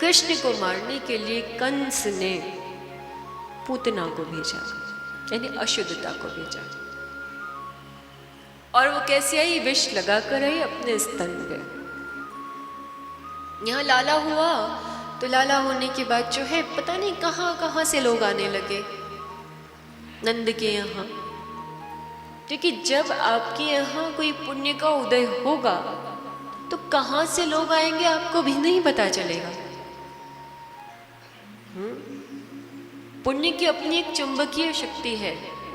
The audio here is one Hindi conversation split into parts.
कृष्ण को मारने के लिए कंस ने पूतना को भेजा, यानी अशुद्धता को भेजा। और वो कैसे आई? विष लगाकर आई अपने स्तन पे। यहाँ लाला हुआ तो लाला होने के बाद जो है पता नहीं कहाँ कहाँ से लोग आने लगे नंद के यहाँ, क्योंकि जब आपके यहाँ कोई पुण्य का उदय होगा तो कहाँ से लोग आएंगे आपको भी नहीं पता चलेगा। पुण्य की अपनी एक चुंबकीय शक्ति है,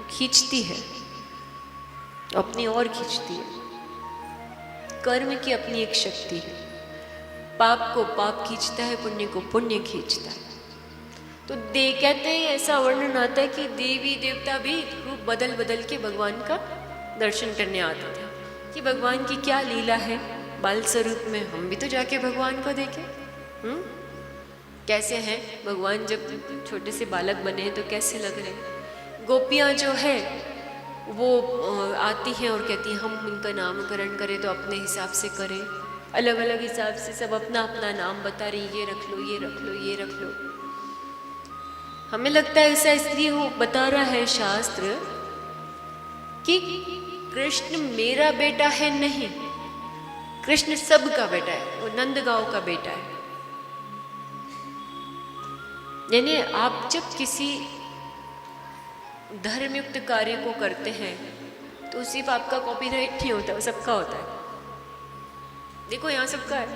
खींचती है, अपनी ओर खींचती है। कर्म की अपनी एक शक्ति है, पाप को पाप खींचता है, पुण्य को पुण्य खींचता है। तो कहते हैं, ऐसा वर्णन आता है कि देवी देवता भी रूप बदल बदल के भगवान का दर्शन करने आते थे कि भगवान की क्या लीला है। बाल स्वरूप में हम भी तो जाके भगवान को देखें। कैसे हैं भगवान? जब छोटे से बालक बने हैं तो कैसे लग रहे हैं। गोपियाँ जो है वो आती हैं और कहती हैं हम इनका नामकरण करें तो अपने हिसाब से करें, अलग अलग हिसाब से सब अपना अपना नाम बता रही, ये रख लो, ये रख लो, ये रख लो। हमें लगता है ऐसा इसलिए वो बता रहा है शास्त्र कि कृष्ण मेरा बेटा है, नहीं, कृष्ण सबका बेटा है, वो नंदगांव का बेटा है। यानी आप जब किसी धर्मयुक्त कार्य को करते हैं तो सिर्फ आपका कॉपीराइट नहीं होता, वो सबका होता है। देखो यहाँ सबका है,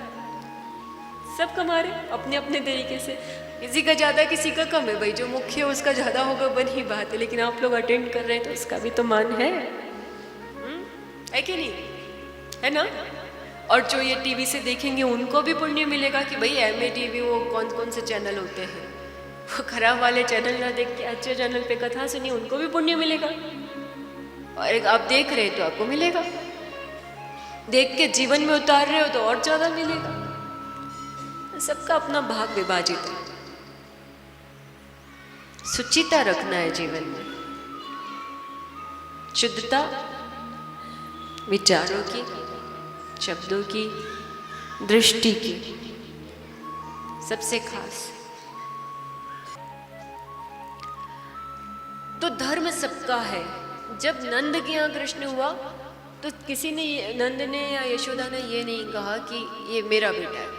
सब कमा रहे अपने अपने तरीके से, किसी का ज़्यादा किसी का कम है। भाई जो मुख्य है उसका ज़्यादा होगा, बनी बात है, लेकिन आप लोग अटेंड कर रहे हैं तो उसका भी तो मान है कि नहीं? है ना? और जो ये टीवी से देखेंगे उनको भी पुण्य मिलेगा कि भाई एमए टीवी, वो कौन कौन से चैनल होते हैं, वो खराब वाले चैनल ना देख के अच्छे चैनल पे कथा सुनी, उनको भी पुण्य मिलेगा। और आप देख रहे हैं तो आपको मिलेगा, देख के जीवन में उतार रहे हो तो और ज़्यादा मिलेगा। सबका अपना भाग विभाजित है। सुचिता रखना है जीवन में, शुद्धता विचारों की, शब्दों की, दृष्टि की, सबसे खास। तो धर्म सबका है। जब नंद के यहाँ कृष्ण हुआ तो किसी ने, नंद ने या यशोदा ने ये नहीं कहा कि ये मेरा बेटा है,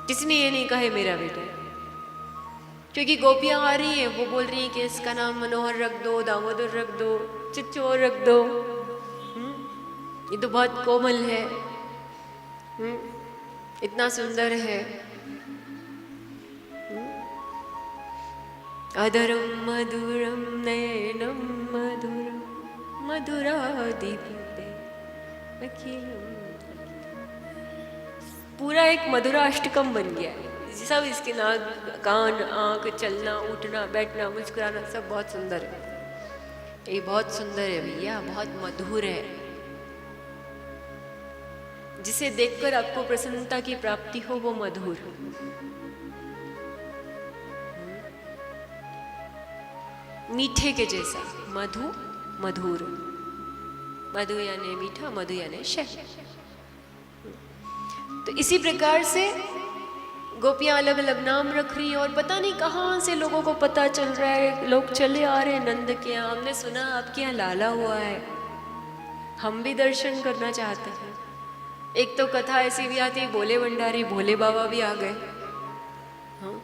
किसी ने ये नहीं कहा है मेरा बेटा है, क्योंकि गोपियाँ आ रही हैं, वो बोल रही हैं कि इसका नाम मनोहर रख दो, दामोदर रख दो, चिच्चोर रख दो, ये तो बहुत कोमल है, इतना सुंदर है। अधरम मधुरम नयनम मधुरम मधुराधिपते अखिलम। पूरा एक मधुराष्टकम बन गया है। सब इसके नाक, कान, आँख, चलना, उठना, बैठना, मुस्कुराना, सब बहुत सुंदर है। ये बहुत सुंदर है भैया, बहुत मधुर है। जिसे देखकर आपको प्रसन्नता की प्राप्ति हो वो मधुर। मीठे के जैसा, मधु मधुर, मधु यानी मीठा, मधु यानी शहद। तो इसी प्रकार से गोपियां अलग अलग नाम रख रही हैं और पता नहीं कहाँ से लोगों को पता चल रहा है, लोग चले आ रहे हैं नंद के यहाँ। हमने सुना आपके यहाँ लाला हुआ है, हम भी दर्शन करना चाहते हैं। एक तो कथा ऐसी भी आती है, भोले भंडारी भोले बाबा भी आ गए। हाँ,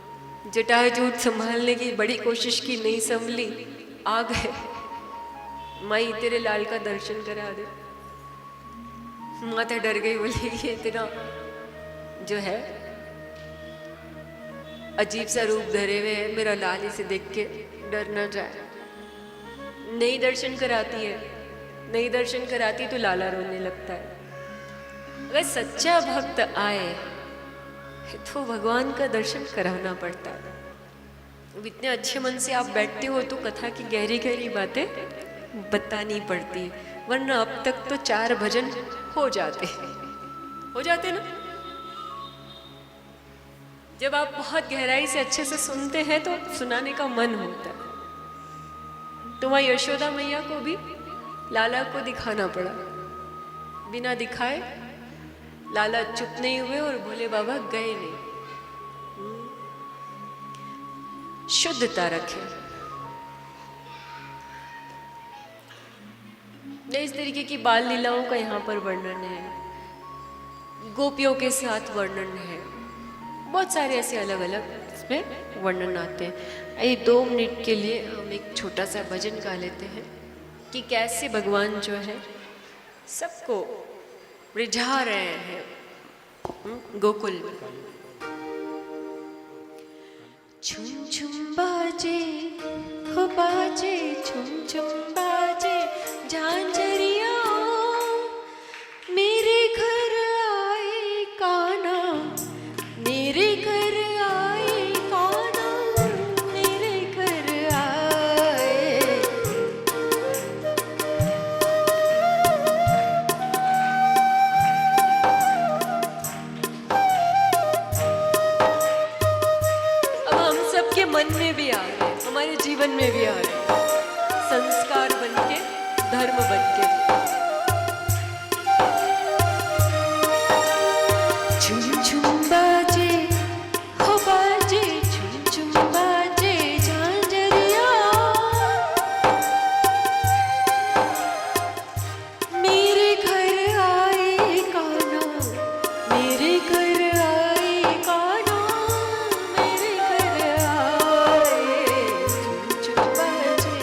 जटाजूट संभालने की बड़ी कोशिश की, नहीं संभली, आ गए। माई तेरे लाल का दर्शन करा दे। माता डर गई, बोली ये तेरा जो है अजीब सा रूप धरे हुए है, मेरा लाल इसे देख के डर न जाए। नहीं दर्शन कराती है, नहीं दर्शन कराती तो लाला रोने लगता है। अगर सच्चा भक्त आए तो भगवान का दर्शन कराना पड़ता है। अब इतने अच्छे मन से आप बैठते हो तो कथा की गहरी गहरी बातें बतानी पड़ती, वरना अब तक तो 4 भजन हो जाते ना। जब आप बहुत गहराई से अच्छे से सुनते हैं तो सुनाने का मन होता है। तो वहाँ यशोदा मैया को भी लाला को दिखाना पड़ा, बिना दिखाए लाला चुप नहीं हुए और भोले बाबा गए नहीं। शुद्धता रखें। इस तरीके की बाल लीलाओं का यहाँ पर वर्णन है, गोपियों के साथ वर्णन है, बहुत सारे ऐसे अलग अलग इसमें वर्णन आते हैं। आइए 2 मिनट के लिए हम एक छोटा सा भजन गा लेते हैं कि कैसे भगवान जो है सबको रिझा रहे हैं गोकुल में। छुम छुम बाजे हो बाजे, छुम छुम बाजे झांझरिया, मेरे घर आए कान्हा, मेरे घर आए कान्हा, मेरे घर आए। अब हम सबके मन में भी आ रहे, हमारे जीवन में भी आ रहे, संस्कार बनके, धर्म बनके। छुम छुम बाजे हो बाजे, छुम छुम बाजे झांझरिया, मेरे घर आए कान्हा, मेरे घर आए कान्हा, मेरे घर आए। छुम छुम बाजे।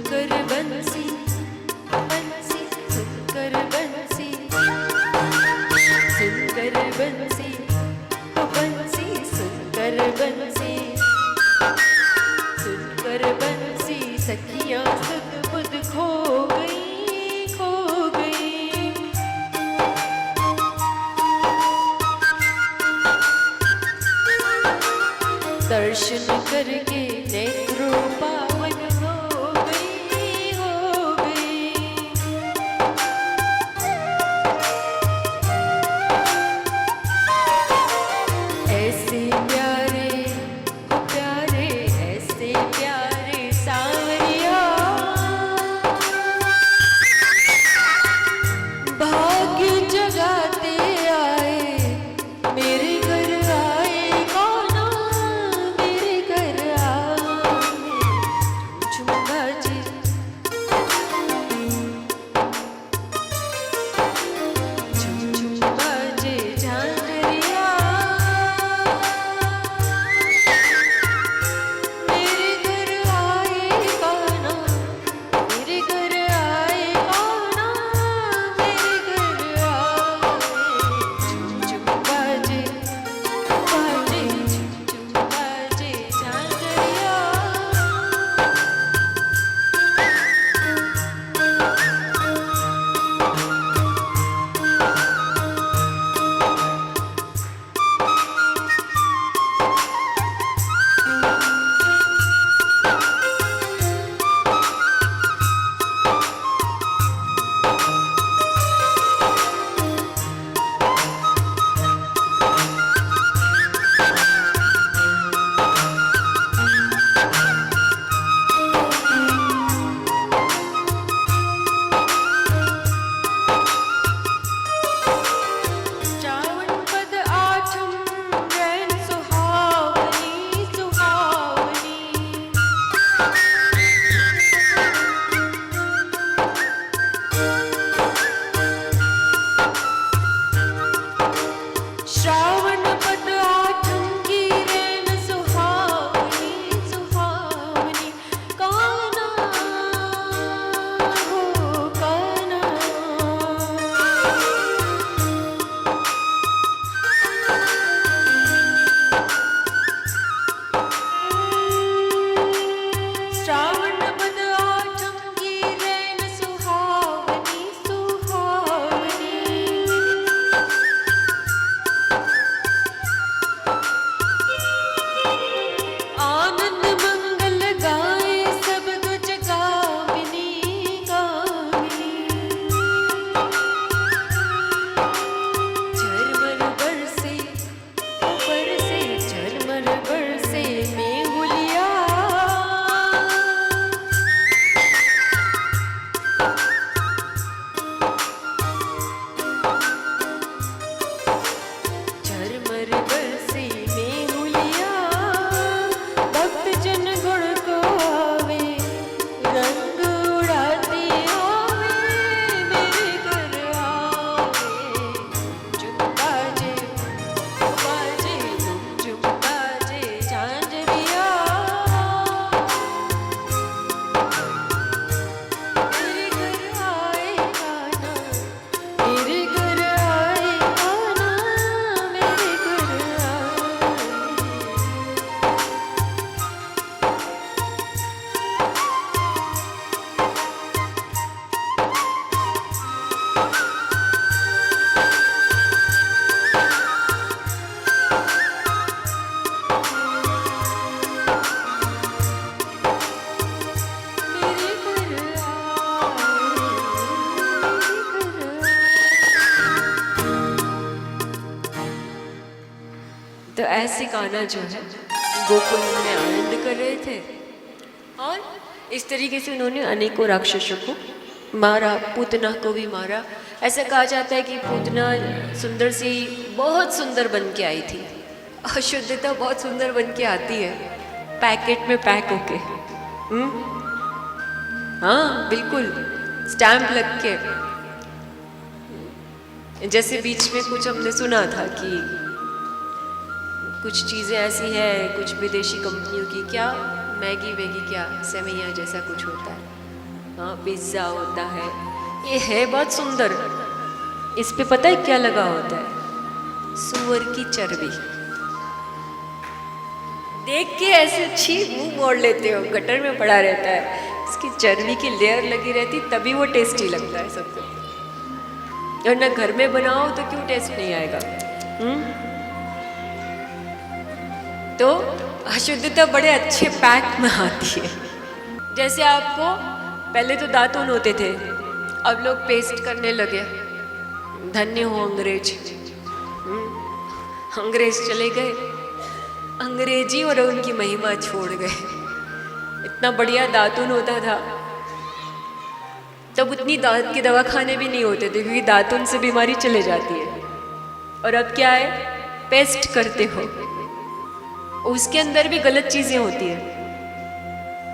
सुनकर बंसी बंसी सुनकर बंसी सुनकर बंसी ओ बंसी सुनकर बंसी सुनकर बंसी सखियाँ सुध बुध खो गई खो गई। दर्शन करके नेत्रों पावन हो गई हो गई। ऐसे प्यारे हो प्यारे ऐसे प्यारे सावरिया भाग्य जगाते आए मेरे घर आए कौन मेरे घर आए झुमझुमा जी झुमझुमा जी झांझरिया मेरे घर आए कौन मेरे घर आए कौन मेरे घर आए झुमझुमा जी बाजे झुमझुमा जी झांझरिया। श्रावण पद आठम रैन सुहावनी सुहावनी। श्रावण पद आठम की रैन सुहावनी सुहावनी। काना हो काना श्रावण पद आठम की रैन सुहावनी सुहावनी। आनंद मंगल गाए सब कुछ गामिनी गामिनी। झरमर बरसे झरमर बरसे मेहुलिया झरमर बरसे मेहुलिया। भक्त जन गुण को आवे रंग उड़ाते आवे मेरे घर आवे झुम बाजे झुम बाजे झांझरिया मेरे घर आए गाना मेरे घर आए गाना मेरे घर आए। मेरे घर तो ऐसे गाना जो है गोकुल में आनंद कर रहे थे और इस तरीके से उन्होंने अनेकों राक्षसों को मारा, पूतना को भी मारा। ऐसा कहा जाता है कि पूतना सुंदर सी बहुत सुंदर बन के आई थी। अशुद्धता बहुत सुंदर बन के आती है पैकेट में पैक होके। हाँ बिल्कुल, स्टैम्प लग के। जैसे बीच में कुछ हमने सुना था कि कुछ चीज़ें ऐसी हैं कुछ विदेशी कंपनियों की, क्या मैगी वेगी क्या सेवैयाँ जैसा कुछ होता है, हाँ पिज्ज़ा होता है, ये है बहुत सुंदर। इस पे पता है क्या लगा होता है? सूअर की चर्बी। देख के ऐसे छी मुंह मोड़ लेते हो, गटर में पड़ा रहता है, इसकी चर्बी की लेयर लगी रहती तभी वो टेस्टी लगता है सबको। और ना घर में बनाओ तो क्यों टेस्ट नहीं आएगा? तो अशुद्धता बड़े अच्छे पैक में आती है। जैसे आपको पहले तो दातुन होते थे, अब लोग पेस्ट करने लगे। धन्य हो अंग्रेज। अंग्रेज चले गए, अंग्रेजी और उनकी महिमा छोड़ गए। इतना बढ़िया दातुन होता था, तब उतनी दांत के दवाखाने भी नहीं होते थे क्योंकि दातुन से बीमारी चले जाती है। और अब क्या है, पेस्ट करते हो, उसके अंदर भी गलत चीजें होती है।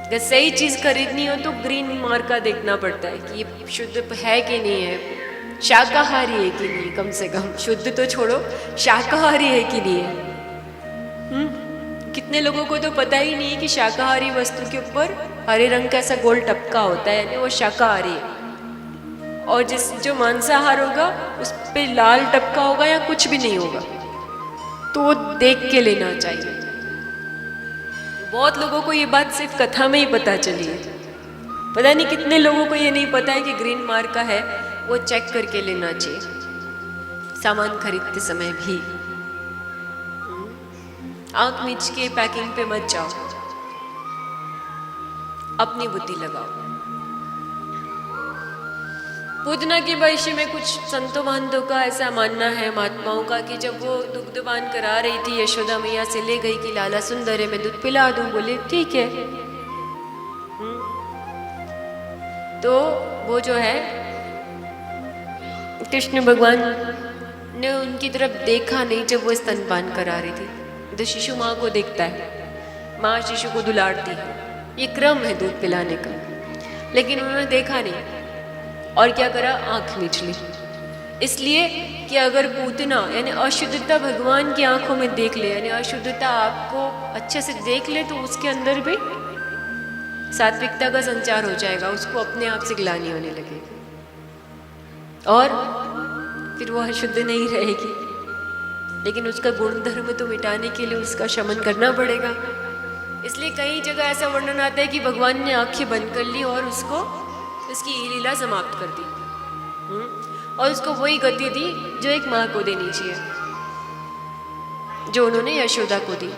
अगर सही चीज खरीदनी हो तो ग्रीन मार्क का देखना पड़ता है कि ये शुद्ध है कि नहीं है, शाकाहारी है कि नहीं, कम से कम शुद्ध तो छोड़ो, शाकाहारी है कि नहीं है। कितने लोगों को तो पता ही नहीं है कि शाकाहारी वस्तु के ऊपर हरे रंग का ऐसा गोल टपका होता है, यानी वो शाकाहारी है। और जो मांसाहार होगा उस पे लाल टपका होगा या कुछ भी नहीं होगा, तो वो देख के लेना चाहिए। बहुत लोगों को ये बात सिर्फ कथा में ही पता चली है। पता नहीं कितने लोगों को ये नहीं पता है कि ग्रीन मार्क का है, वो चेक करके लेना चाहिए सामान खरीदते समय भी। आंख मीच के पैकिंग पे मत जाओ, अपनी बुद्धि लगाओ। पूतना के भविष्य में कुछ संतों महंतों का ऐसा मानना है, महात्माओं का, कि जब वो दुग्धपान करा रही थी, यशोदा मैया से ले गई कि लाला सुंदर है, मैं दूध पिला दूं। बोले ठीक है। तो वो जो है कृष्ण भगवान ने उनकी तरफ देखा नहीं जब वो स्तनपान करा रही थी। तो शिशु माँ को देखता है, माँ शिशु को दुलारती है, ये क्रम है दूध पिलाने का। लेकिन उन्होंने देखा नहीं और क्या करा, आंख मीच ली। इसलिए कि अगर पूतना यानी अशुद्धता भगवान की आंखों में देख ले, यानी अशुद्धता आपको अच्छे से देख ले, तो उसके अंदर भी सात्विकता का संचार हो जाएगा, उसको अपने आप से ग्लानि होने लगेगी और फिर वो अशुद्ध नहीं रहेगी। लेकिन उसका गुण धर्म तो मिटाने के लिए उसका शमन करना पड़ेगा। इसलिए कई जगह ऐसा वर्णन आता है कि भगवान ने आंखें बंद कर ली और उसको उसकी लीला समाप्त कर दी, और उसको वही गति दी जो एक माँ को देनी चाहिए, जो उन्होंने यशोदा को दी।